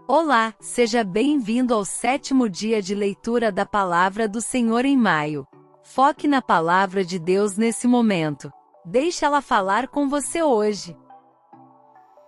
Olá, seja bem-vindo ao 7º dia de leitura da Palavra do Senhor em maio. Foque na Palavra de Deus nesse momento. Deixe ela falar com você hoje.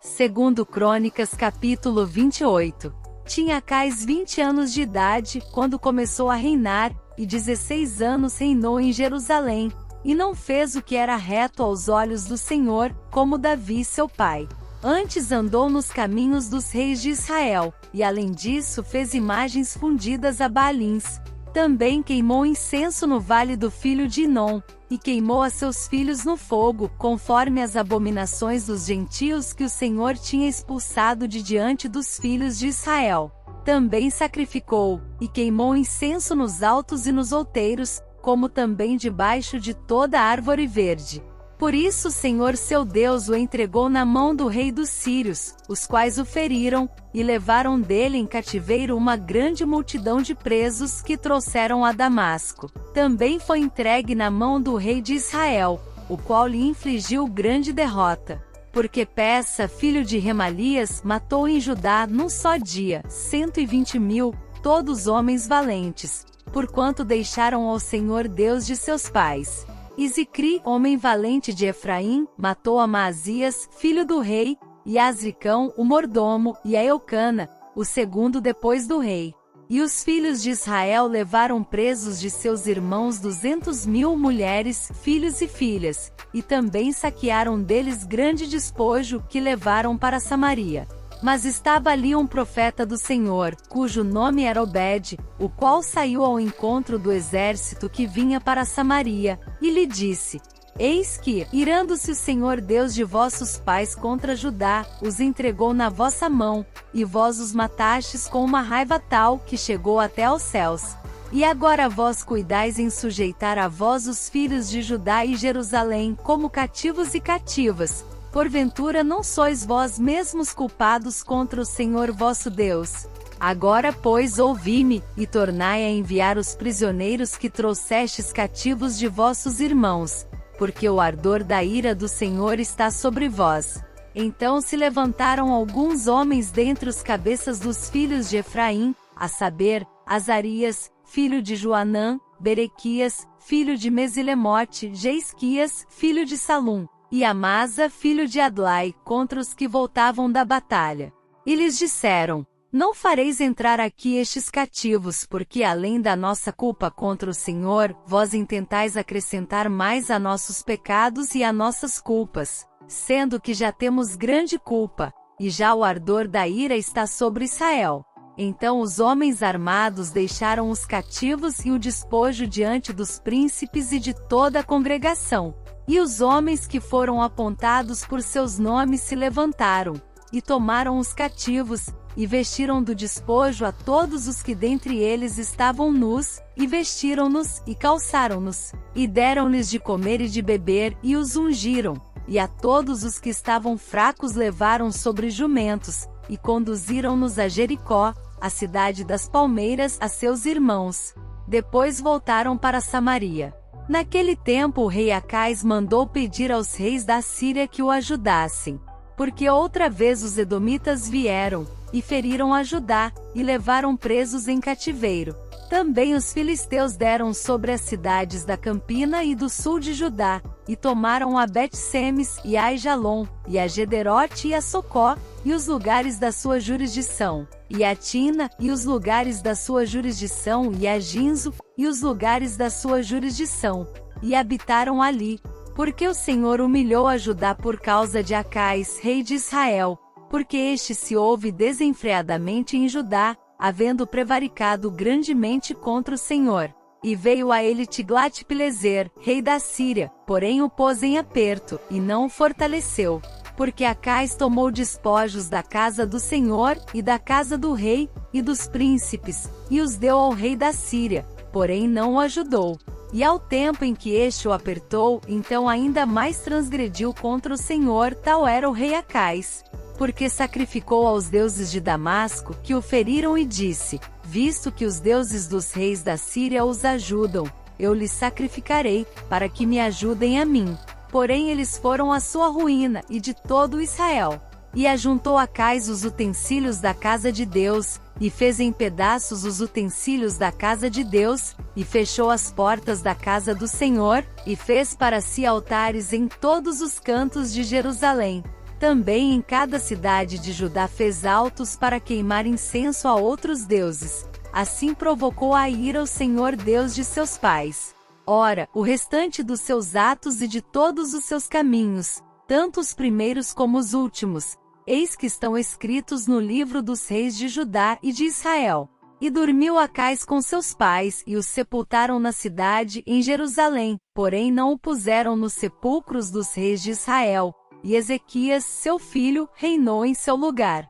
Segundo Crônicas capítulo 28. Tinha Acais 20 anos de idade, quando começou a reinar, e 16 anos reinou em Jerusalém, e não fez o que era reto aos olhos do Senhor, como Davi seu pai. Antes andou nos caminhos dos reis de Israel, e além disso fez imagens fundidas a Baalins. Também queimou incenso no vale do filho de Inom, e queimou a seus filhos no fogo, conforme as abominações dos gentios que o Senhor tinha expulsado de diante dos filhos de Israel. Também sacrificou, e queimou incenso nos altos e nos outeiros, como também debaixo de toda árvore verde. Por isso o Senhor seu Deus o entregou na mão do rei dos sírios, os quais o feriram, e levaram dele em cativeiro uma grande multidão de presos que trouxeram a Damasco. Também foi entregue na mão do rei de Israel, o qual lhe infligiu grande derrota. Porque Peça, filho de Remalias, matou em Judá num só dia 120.000, todos homens valentes, porquanto deixaram ao Senhor Deus de seus pais. E Zicri, homem valente de Efraim, matou a Maasias, filho do rei, e a Azricão, o mordomo, e a Eucana, o segundo depois do rei. E os filhos de Israel levaram presos de seus irmãos 200.000 mulheres, filhos e filhas, e também saquearam deles grande despojo, que levaram para Samaria. Mas estava ali um profeta do Senhor, cujo nome era Obed, o qual saiu ao encontro do exército que vinha para Samaria, e lhe disse: Eis que, irando-se o Senhor Deus de vossos pais contra Judá, os entregou na vossa mão, e vós os matastes com uma raiva tal que chegou até aos céus. E agora vós cuidais em sujeitar a vós os filhos de Judá e Jerusalém como cativos e cativas. Porventura não sois vós mesmos culpados contra o Senhor vosso Deus? Agora, pois, ouvi-me, e tornai a enviar os prisioneiros que trouxestes cativos de vossos irmãos, porque o ardor da ira do Senhor está sobre vós. Então se levantaram alguns homens dentre os cabeças dos filhos de Efraim, a saber, Azarias, filho de Joanã, Berequias, filho de Mesilemote, Jeisquias, filho de Salum, e Amasa, filho de Adlai, contra os que voltavam da batalha. E lhes disseram: Não fareis entrar aqui estes cativos, porque além da nossa culpa contra o Senhor, vós intentais acrescentar mais a nossos pecados e a nossas culpas, sendo que já temos grande culpa, e já o ardor da ira está sobre Israel. Então os homens armados deixaram os cativos e o despojo diante dos príncipes e de toda a congregação. E os homens que foram apontados por seus nomes se levantaram, e tomaram os cativos, e vestiram do despojo a todos os que dentre eles estavam nus, e vestiram-nos, e calçaram-nos, e deram-lhes de comer e de beber, e os ungiram, e a todos os que estavam fracos levaram sobre jumentos, e conduziram-nos a Jericó, a cidade das palmeiras, a seus irmãos. Depois voltaram para Samaria. Naquele tempo o rei Acais mandou pedir aos reis da Síria que o ajudassem, porque outra vez os edomitas vieram, e feriram a Judá, e levaram presos em cativeiro. Também os filisteus deram sobre as cidades da Campina e do sul de Judá, e tomaram a Bet-Semes, e a Aijalon, e a Gederote e a Socó, e os lugares da sua jurisdição, e a Tina, e os lugares da sua jurisdição, e a Ginzo, e os lugares da sua jurisdição, e habitaram ali, porque o Senhor humilhou a Judá por causa de Acais, rei de Israel, porque este se houve desenfreadamente em Judá, havendo prevaricado grandemente contra o Senhor. E veio a ele Tiglat-Pileser, rei da Síria, porém o pôs em aperto, e não o fortaleceu. Porque Acais tomou despojos da casa do Senhor, e da casa do rei, e dos príncipes, e os deu ao rei da Síria, porém não o ajudou. E ao tempo em que este o apertou, então ainda mais transgrediu contra o Senhor, tal era o rei Acais. Porque sacrificou aos deuses de Damasco, que o feriram, e disse: Visto que os deuses dos reis da Síria os ajudam, eu lhes sacrificarei, para que me ajudem a mim. Porém eles foram a sua ruína, e de todo Israel. E ajuntou Acais os utensílios da casa de Deus, e fez em pedaços os utensílios da casa de Deus, e fechou as portas da casa do Senhor, e fez para si altares em todos os cantos de Jerusalém. Também em cada cidade de Judá fez altos para queimar incenso a outros deuses. Assim provocou a ira o Senhor Deus de seus pais. Ora, o restante dos seus atos e de todos os seus caminhos, tanto os primeiros como os últimos, eis que estão escritos no livro dos reis de Judá e de Israel. E dormiu Acais com seus pais, e os sepultaram na cidade em Jerusalém, porém não o puseram nos sepulcros dos reis de Israel, e Ezequias, seu filho, reinou em seu lugar.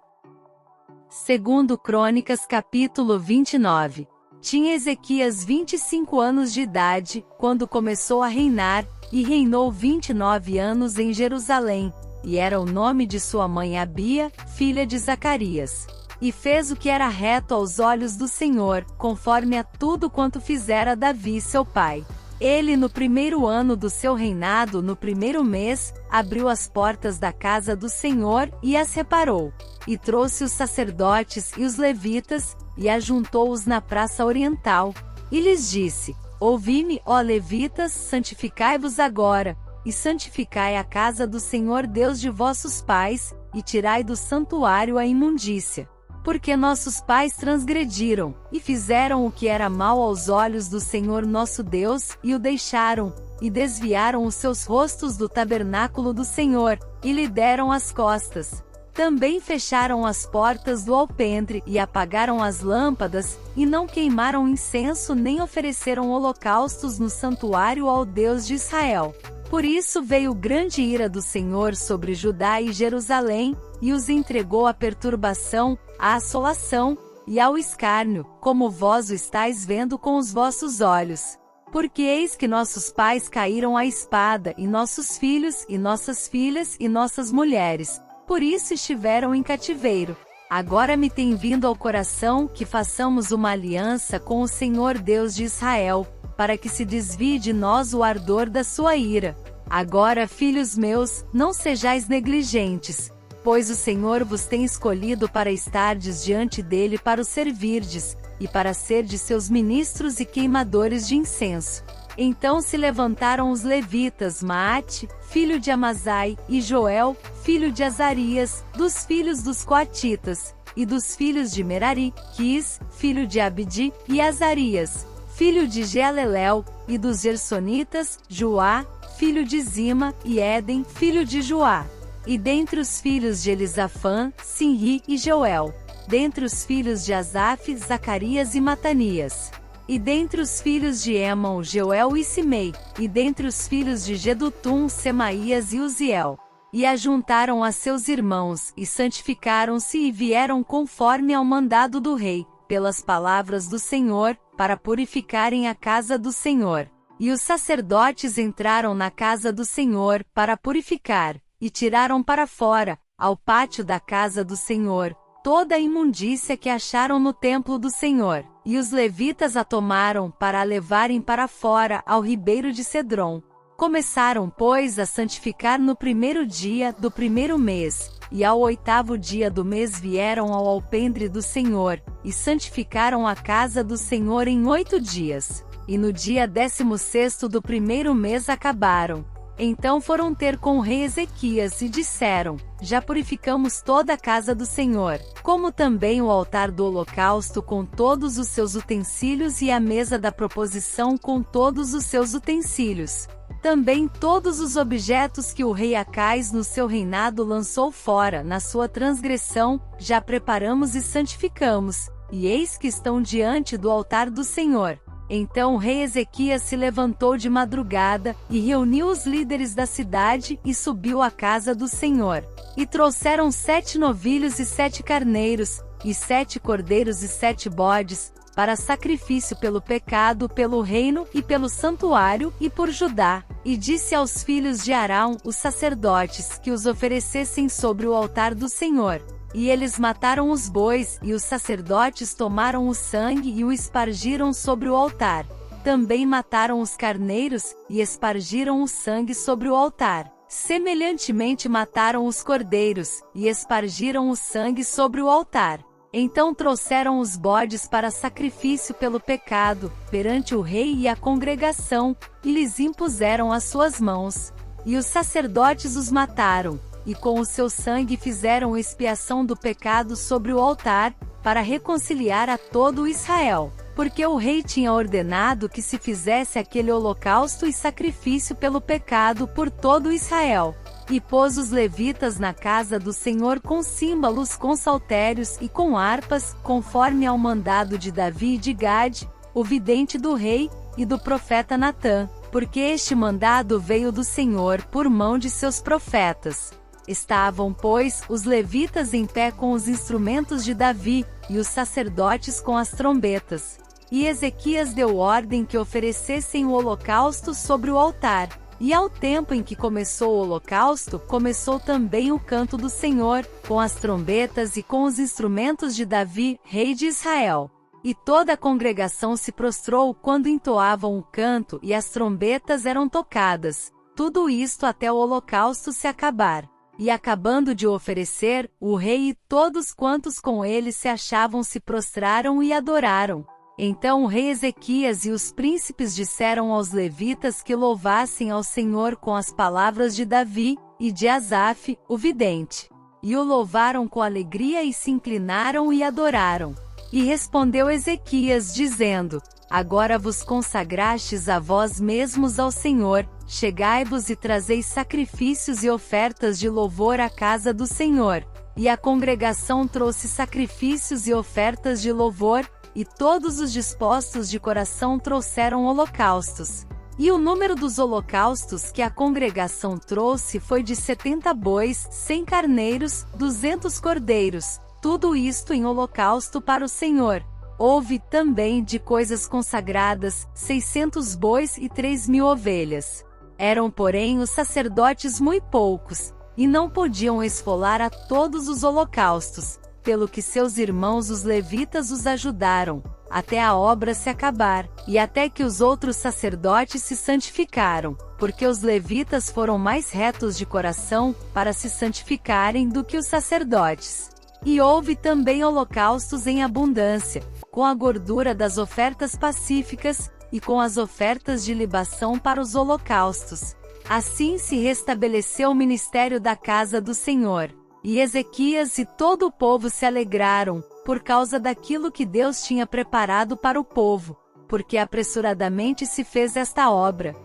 Segundo Crônicas capítulo 29. Tinha Ezequias 25 anos de idade, quando começou a reinar, e reinou 29 anos em Jerusalém, e era o nome de sua mãe Abia, filha de Zacarias. E fez o que era reto aos olhos do Senhor, conforme a tudo quanto fizera Davi seu pai. Ele no primeiro ano do seu reinado, no primeiro mês, abriu as portas da casa do Senhor, e as reparou. E trouxe os sacerdotes e os levitas, e ajuntou-os na praça oriental. E lhes disse: Ouvi-me, ó levitas, santificai-vos agora, e santificai a casa do Senhor Deus de vossos pais, e tirai do santuário a imundícia. Porque nossos pais transgrediram, e fizeram o que era mal aos olhos do Senhor nosso Deus, e o deixaram, e desviaram os seus rostos do tabernáculo do Senhor, e lhe deram as costas. Também fecharam as portas do alpendre, e apagaram as lâmpadas, e não queimaram incenso nem ofereceram holocaustos no santuário ao Deus de Israel. Por isso veio grande ira do Senhor sobre Judá e Jerusalém, e os entregou à perturbação, à assolação, e ao escárnio, como vós o estáis vendo com os vossos olhos. Porque eis que nossos pais caíram à espada, e nossos filhos, e nossas filhas, e nossas mulheres, por isso estiveram em cativeiro. Agora me tem vindo ao coração que façamos uma aliança com o Senhor Deus de Israel, para que se desvie de nós o ardor da sua ira. Agora, filhos meus, não sejais negligentes, pois o Senhor vos tem escolhido para estardes diante dele para o servirdes, e para serdes seus ministros e queimadores de incenso. Então se levantaram os levitas Maate, filho de Amazai, e Joel, filho de Azarias, dos filhos dos coatitas, e dos filhos de Merari, Quis, filho de Abdi, e Azarias, filho de Gelelel, e dos Gersonitas, Joá, filho de Zima, e Éden, filho de Joá. E dentre os filhos de Elisafã, Sinri e Joel. Dentre os filhos de Asaf, Zacarias e Matanias. E dentre os filhos de Emão, Joel e Simei. E dentre os filhos de Gedutum, Semaías e Uziel. E ajuntaram a seus irmãos, e santificaram-se e vieram conforme ao mandado do rei, pelas palavras do Senhor, para purificarem a casa do Senhor. E os sacerdotes entraram na casa do Senhor, para purificar, e tiraram para fora, ao pátio da casa do Senhor, toda a imundícia que acharam no templo do Senhor. E os levitas a tomaram para a levarem para fora, ao ribeiro de Cedron. Começaram, pois, a santificar no primeiro dia do primeiro mês, e ao 8º dia do mês vieram ao alpendre do Senhor, e santificaram a casa do Senhor em 8 dias. E no dia 16º do primeiro mês acabaram. Então foram ter com o rei Ezequias e disseram: Já purificamos toda a casa do Senhor, como também o altar do holocausto com todos os seus utensílios e a mesa da proposição com todos os seus utensílios. Também todos os objetos que o rei Acais no seu reinado lançou fora na sua transgressão, já preparamos e santificamos, e eis que estão diante do altar do Senhor. Então o rei Ezequias se levantou de madrugada, e reuniu os líderes da cidade, e subiu à casa do Senhor. E trouxeram 7 novilhos e 7 carneiros, e 7 cordeiros e 7 bodes, para sacrifício pelo pecado, pelo reino, e pelo santuário, e por Judá. E disse aos filhos de Arão, os sacerdotes, que os oferecessem sobre o altar do Senhor. E eles mataram os bois, e os sacerdotes tomaram o sangue e o espargiram sobre o altar. Também mataram os carneiros, e espargiram o sangue sobre o altar. Semelhantemente mataram os cordeiros, e espargiram o sangue sobre o altar. Então trouxeram os bodes para sacrifício pelo pecado, perante o rei e a congregação, e lhes impuseram as suas mãos. E os sacerdotes os mataram, e com o seu sangue fizeram expiação do pecado sobre o altar, para reconciliar a todo o Israel. Porque o rei tinha ordenado que se fizesse aquele holocausto e sacrifício pelo pecado por todo Israel. E pôs os levitas na casa do Senhor com símbolos, com saltérios e com harpas, conforme ao mandado de Davi e de Gade, o vidente do rei, e do profeta Natã, porque este mandado veio do Senhor por mão de seus profetas. Estavam, pois, os levitas em pé com os instrumentos de Davi, e os sacerdotes com as trombetas. E Ezequias deu ordem que oferecessem o holocausto sobre o altar. E ao tempo em que começou o holocausto, começou também o canto do Senhor, com as trombetas e com os instrumentos de Davi, rei de Israel. E toda a congregação se prostrou quando entoavam o canto e as trombetas eram tocadas. Tudo isto até o holocausto se acabar. E acabando de oferecer, o rei e todos quantos com ele se achavam se prostraram e adoraram. Então o rei Ezequias e os príncipes disseram aos levitas que louvassem ao Senhor com as palavras de Davi, e de Asaf, o vidente. E o louvaram com alegria e se inclinaram e adoraram. E respondeu Ezequias dizendo: Agora vos consagrastes a vós mesmos ao Senhor, chegai-vos e trazei sacrifícios e ofertas de louvor à casa do Senhor. E a congregação trouxe sacrifícios e ofertas de louvor, e todos os dispostos de coração trouxeram holocaustos. E o número dos holocaustos que a congregação trouxe foi de 70 bois, 100 carneiros, 200 cordeiros, tudo isto em holocausto para o Senhor. Houve também de coisas consagradas, 600 bois e 3.000 ovelhas. Eram, porém, os sacerdotes muito poucos, e não podiam esfolar a todos os holocaustos, pelo que seus irmãos os levitas os ajudaram, até a obra se acabar, e até que os outros sacerdotes se santificaram, porque os levitas foram mais retos de coração, para se santificarem do que os sacerdotes. E houve também holocaustos em abundância, com a gordura das ofertas pacíficas, e com as ofertas de libação para os holocaustos. Assim se restabeleceu o ministério da casa do Senhor. E Ezequias e todo o povo se alegraram, por causa daquilo que Deus tinha preparado para o povo, porque apressuradamente se fez esta obra.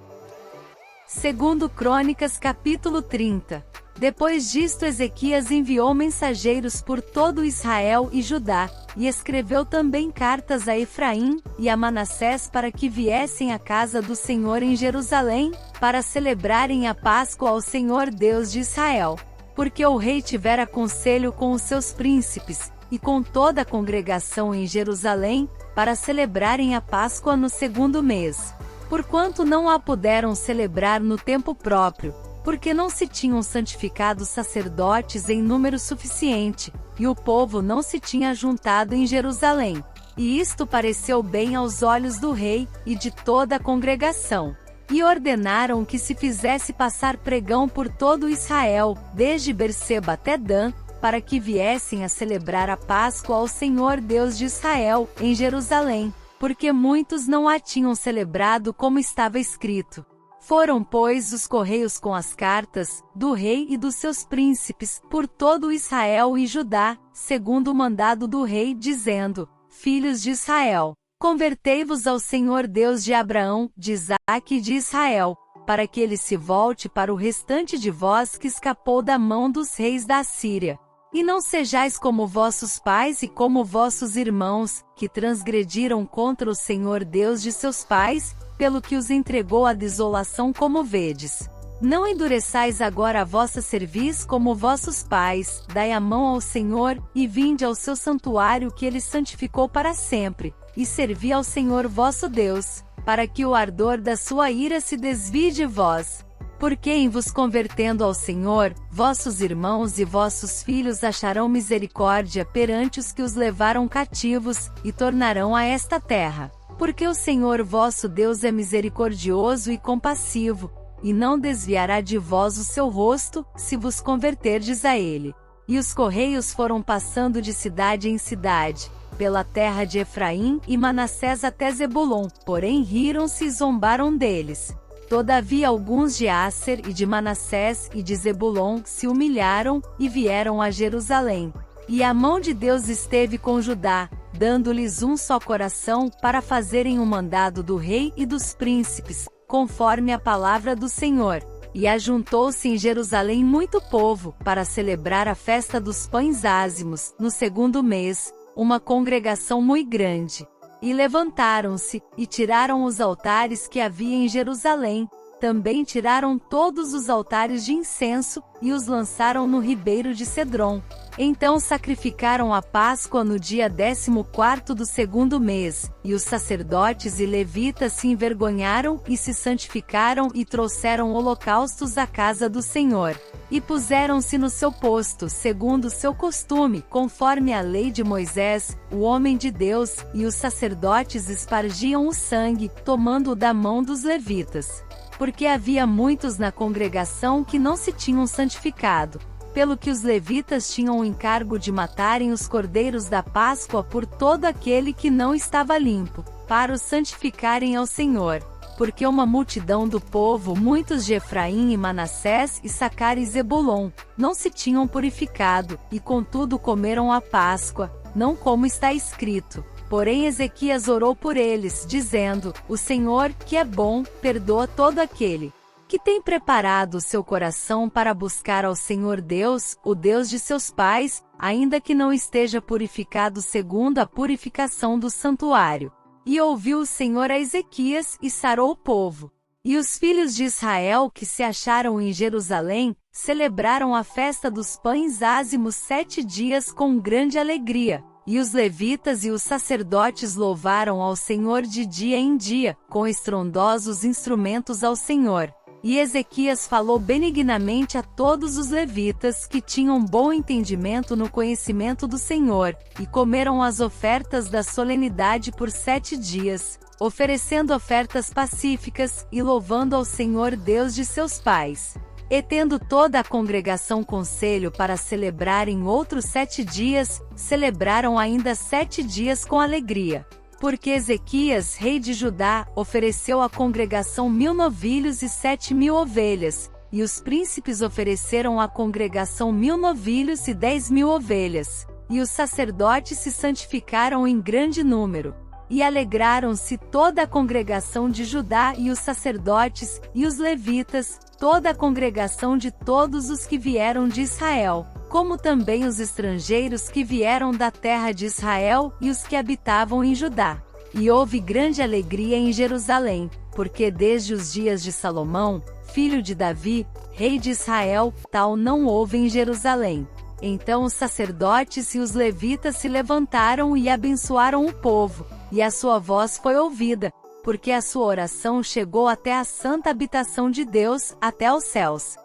Segundo Crônicas capítulo 30. Depois disto Ezequias enviou mensageiros por todo Israel e Judá, e escreveu também cartas a Efraim e a Manassés para que viessem à casa do Senhor em Jerusalém, para celebrarem a Páscoa ao Senhor Deus de Israel. Porque o rei tivera conselho com os seus príncipes, e com toda a congregação em Jerusalém, para celebrarem a Páscoa no 2º mês. Porquanto não a puderam celebrar no tempo próprio, porque não se tinham santificado sacerdotes em número suficiente, e o povo não se tinha juntado em Jerusalém. E isto pareceu bem aos olhos do rei, e de toda a congregação. E ordenaram que se fizesse passar pregão por todo Israel, desde Berseba até Dan, para que viessem a celebrar a Páscoa ao Senhor Deus de Israel, em Jerusalém, porque muitos não a tinham celebrado como estava escrito. Foram, pois, os correios com as cartas, do rei e dos seus príncipes, por todo Israel e Judá, segundo o mandado do rei, dizendo: Filhos de Israel, convertei-vos ao Senhor Deus de Abraão, de Isaque e de Israel, para que ele se volte para o restante de vós que escapou da mão dos reis da Assíria. E não sejais como vossos pais e como vossos irmãos, que transgrediram contra o Senhor Deus de seus pais, pelo que os entregou à desolação como vedes. Não endureçais agora a vossa cerviz como vossos pais, dai a mão ao Senhor, e vinde ao seu santuário que ele santificou para sempre, e servi ao Senhor vosso Deus, para que o ardor da sua ira se desvie de vós. Porque em vos convertendo ao Senhor, vossos irmãos e vossos filhos acharão misericórdia perante os que os levaram cativos, e tornarão a esta terra. Porque o Senhor vosso Deus é misericordioso e compassivo, e não desviará de vós o seu rosto, se vos converterdes a ele. E os correios foram passando de cidade em cidade, pela terra de Efraim e Manassés até Zebulon, porém riram-se e zombaram deles. Todavia alguns de Asser e de Manassés e de Zebulon se humilharam, e vieram a Jerusalém. E a mão de Deus esteve com Judá, dando-lhes um só coração, para fazerem o mandado do rei e dos príncipes, conforme a palavra do Senhor. E ajuntou-se em Jerusalém muito povo, para celebrar a festa dos pães ázimos, no 2º mês, uma congregação muito grande. E levantaram-se, e tiraram os altares que havia em Jerusalém, também tiraram todos os altares de incenso, e os lançaram no ribeiro de Cedron. Então sacrificaram a Páscoa no dia 14º do 2º mês, e os sacerdotes e levitas se envergonharam e se santificaram e trouxeram holocaustos à casa do Senhor. E puseram-se no seu posto, segundo o seu costume, conforme a lei de Moisés, o homem de Deus, e os sacerdotes espargiam o sangue, tomando-o da mão dos levitas. Porque havia muitos na congregação que não se tinham santificado, pelo que os levitas tinham o encargo de matarem os cordeiros da Páscoa por todo aquele que não estava limpo, para os santificarem ao Senhor. Porque uma multidão do povo, muitos de Efraim e Manassés, Issacar e Zebulon, não se tinham purificado, e contudo comeram a Páscoa, não como está escrito. Porém Ezequias orou por eles, dizendo: O Senhor, que é bom, perdoa todo aquele que tem preparado o seu coração para buscar ao Senhor Deus, o Deus de seus pais, ainda que não esteja purificado segundo a purificação do santuário. E ouviu o Senhor a Ezequias, e sarou o povo. E os filhos de Israel que se acharam em Jerusalém, celebraram a festa dos pães ázimos 7 dias com grande alegria. E os levitas e os sacerdotes louvaram ao Senhor de dia em dia, com estrondosos instrumentos ao Senhor. E Ezequias falou benignamente a todos os levitas que tinham bom entendimento no conhecimento do Senhor, e comeram as ofertas da solenidade por 7 dias, oferecendo ofertas pacíficas, e louvando ao Senhor Deus de seus pais. E tendo toda a congregação conselho para celebrarem outros 7 dias, celebraram ainda 7 dias com alegria. Porque Ezequias, rei de Judá, ofereceu à congregação 1000 novilhos e 7.000 ovelhas, e os príncipes ofereceram à congregação 1000 novilhos e 10.000 ovelhas. E os sacerdotes se santificaram em grande número. E alegraram-se toda a congregação de Judá e os sacerdotes, e os levitas, toda a congregação de todos os que vieram de Israel, como também os estrangeiros que vieram da terra de Israel e os que habitavam em Judá. E houve grande alegria em Jerusalém, porque desde os dias de Salomão, filho de Davi, rei de Israel, tal não houve em Jerusalém. Então os sacerdotes e os levitas se levantaram e abençoaram o povo, e a sua voz foi ouvida, porque a sua oração chegou até a santa habitação de Deus, até aos céus.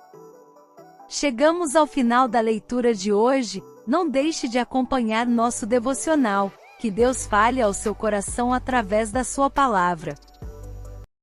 Chegamos ao final da leitura de hoje. Não deixe de acompanhar nosso devocional. Que Deus fale ao seu coração através da sua palavra.